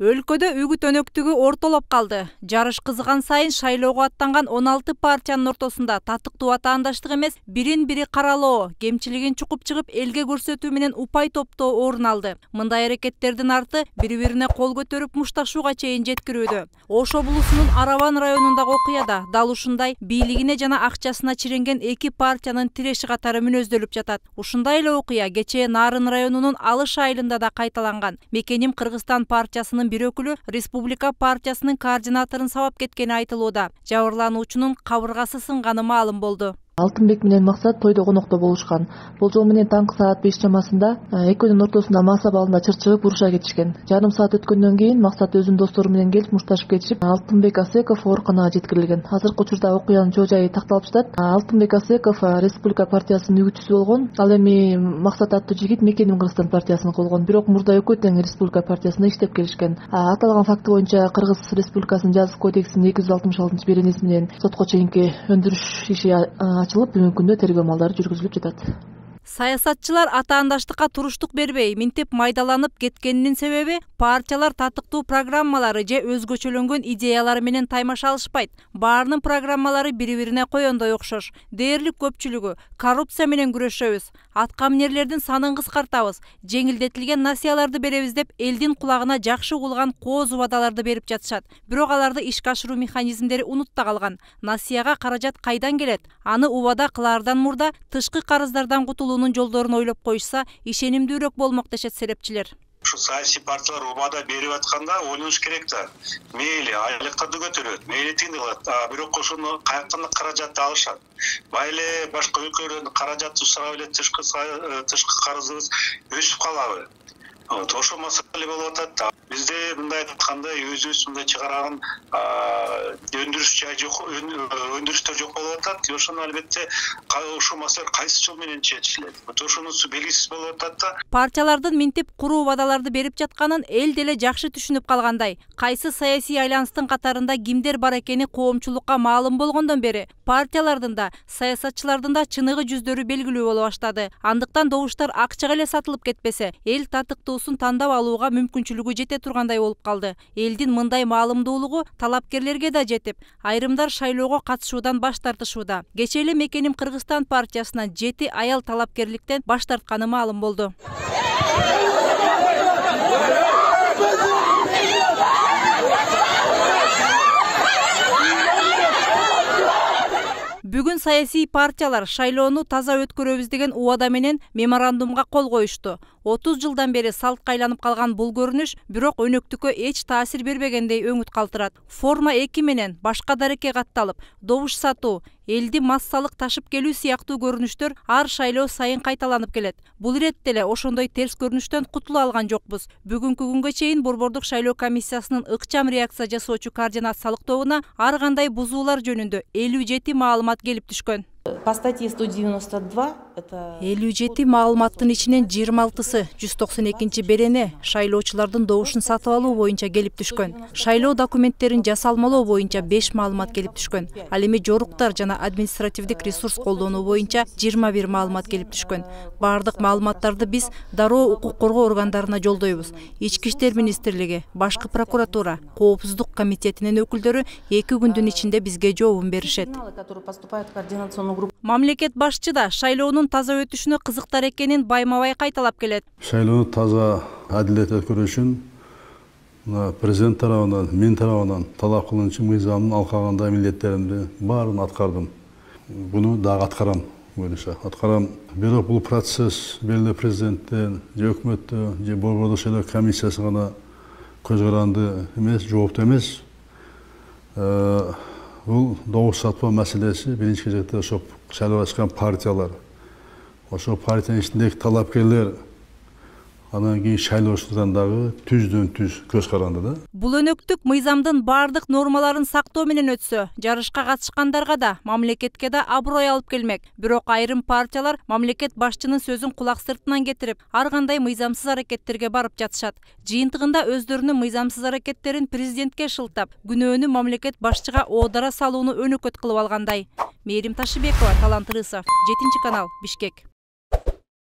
Өлкөдө үгүт өнөктүгү ортолоп калды. Жарыш кызыган сайын шайлоого аттанган 16 партиянын ортосунда татыктуу атаандаштык эмес, бирин-бири каралоо, кемчилигин чукуп чыгып элге көрсөтүү менен упай топтоо орун алды. Мындай аракеттердин арты бири-бирине кол көтөрүп мушташууга чейин жеткирүүдө. Ош облусунун Араван районундагы окуяда дал ушундай бийлигине жана акчасына чиренген эки партиянын тиреши катары мүнөздөлүп жатат. Ушундай эле окуя кечээ Нарын районунун Алыш айылында да кайталанган. Мекеним Кыргызстан партиясынын бир өкүлү Республика партиясынын координаторун сабап кеткени айтылууда. Жабырлануучунун кабыргасы сынганы маалым болду. Алтынбек менен Максат тойдо конокто болушкан. Болжол менен таңкы саат 5 чамасында экөөнүн ортосунда маса балында чырчыгып уруша кетишкен. Жарым саат өткөндөн кийин Максат өзүнүн достору менен келип мушташып кетишип, Алтынбек Асеков ооруканага жеткирилген. Азыркы учурда окуянын чоо жайы такталып жатат. Алтынбек Асеков Республика партиясынын үгүтчүсү болгон. Ал эми Максат аттуу жигит Мекеним Кыргызстан партиясынын болгон. Бирок мурда экөө тең Республика партиясында иштеп келишкен. Аталган факты боюнча Кыргыз Республикасынын жазык кодексинин 266-беренеси менен сотко чейинки өндүрүш иши ачылып, бүгүнкү күндө тергөө амалдары жүргүзүлүп жатат. Саясатчылар атаандаштыкка туруштук бербей, минтип майдаланып кеткенинин себеби партиялар татыктуу программалары же өзгөчөлөнгөн идеялары менен таймаша алышпайт. Баарынын программалары бири-бирине коёндой окшош. Дээрлик көпчүлүгү коррупция менен күрөшөбүз, аткаминерлердин санын кыскартабыз, жеңилдетилген насыяларды беребиз деп элдин кулагына жакшы угулган кооз убадаларды берип жатышат. Бирок аларды ишке ашыруу механизмдери унутта калган. Насыяга каражат кайдан келет? Аны убада кылаардан мурда тышкы карыздардан кутулуунун жолдорун ойлоп коюшса, ишенимдүүрөөк болмок дешет селепчилер. Ушу саясий партиялар убада берип атканда ойлонуш керек да. Мейли айлыктарды көтөрөт, мейли тигиндей кылат, бирок ошону каяктан каражатты алышат. Майле башка өлкөлөрдөн каражатты сурап эле тышкы карызыбыз өсүп калабы? Ошо маселе болуп атат. Бизде мындай айтканда өзүбүз мындай чыгарган өндүрүштөр жок болуп атат. Ошону албетте ошол маселе кайсы жол менен чечилет? Ошонусу белгисиз болуп атат да. Партиялардын минтип куруу убадаларды берип жатканын эл деле жакшы түшүнүп калгандай. Кайсы саясий айланыстын катарында кимдер бар экени коомчулукка маалым болгондон бери партиялардын да, саясатчылардын да чыныгы жүздөрү белгилүү боло баштады. Андыктан добуштар акчага эле сатылып кетпесе, эл татыктуусун тандап алууга мүмкүнчүлүгү жете тургандай болуп калды. Элдин мындай маалымдуулугу талапкерлерге да жетип, айрымдар шайлоого катышуудан баш тартышууда. Кечээ эле Мекеним Кыргызстан партиясынан 7 аял талапкерликтен баш тартканы маалым болду. Бүгүн саясий партиялар шайлоону таза өткөрөбүз деген убада менен меморандумга кол коюшту. 30 жылдан бери салтка айланып калган бул көрүнүш бирок өнөктүккө эч таасир бербегендей өңүт калтырат. Форма 2 менен башка дарекке катталып, добуш сатуу, элди массалык ташып келүү сыяктуу көрүнүштөр ар шайлоо сайын кайталанып келет. Бул иретте эле ошондой терс көрүнүштөн кутула алган жокпуз. Бүгүнкү күнгө чейин Борбордук шайлоо комиссиясынын ыкчам реакция жасоочу координациялык тобуна ар кандай бузуулар жөнүндө 57 маалымат келип түшкөн. По статье 192 это 57 маалыматтын ичинен 26-сы 192-берене шайлоочулардын добушун сатып алуу боюнча келип түшкөн. Шайлоо документтерин жасалмалоо боюнча 5 маалымат келип түшкөн. Ал эми жоруктар жана административдик ресурс колдонуу боюнча 21 маалымат келип түшкөн. Бардык маалыматтарды биз дароо укук коргоо органдарына жолдойбуз. Ички иштер министрлиги, башкы прокуратура, коопсуздук комитетинин өкүлдөрү 2 күндүн ичинде бизге жообун беришет. Мамлекет башчы да шайлоонун таза өтүшүнө кызыктар экенин байма-бай кайталап келет. Шайлоону таза, адилет өткөрүү үчүн президент тарабынан, мен тарабынан талап кылынчу мыйзамдын алкагандай милдеттеримди баарын аткардым. Буну дагы аткарам, буюрса аткарам. Бирок бул процесс белгилүү президенттен, же өкмөттөн, же Борбордук шайлоо комиссиясы гана көз каранды эмес, жооптуу эмес. Бул добуш сатуу маселеси биринчи кезекте ошо шайлоого чыккан партиялар, ошо партиянын ичиндеги талапкерлер, анан кийин шайлоочулардан дагы түздөн-түз көз каранды да. Бул өнөктүк мыйзамдын бардык нормаларын сактоо менен өтсө, жарышка катышкандарга да, мамлекетке да аброй алып келмек. Бирок айрым партиялар мамлекет башчынын сөзүн кулак сыртынан кетирип, ар кандай мыйзамсыз аракеттерге барып жатышат. Жыйынтыгында өздөрүнүн мыйзамсыз аракеттерин президентке шылтап, күнөөнү мамлекет башчыга оодара салууну өнөкөт кылып алгандай. Мээрим Ташыбекова, Талант Рысов, 7 канал, Бишкек.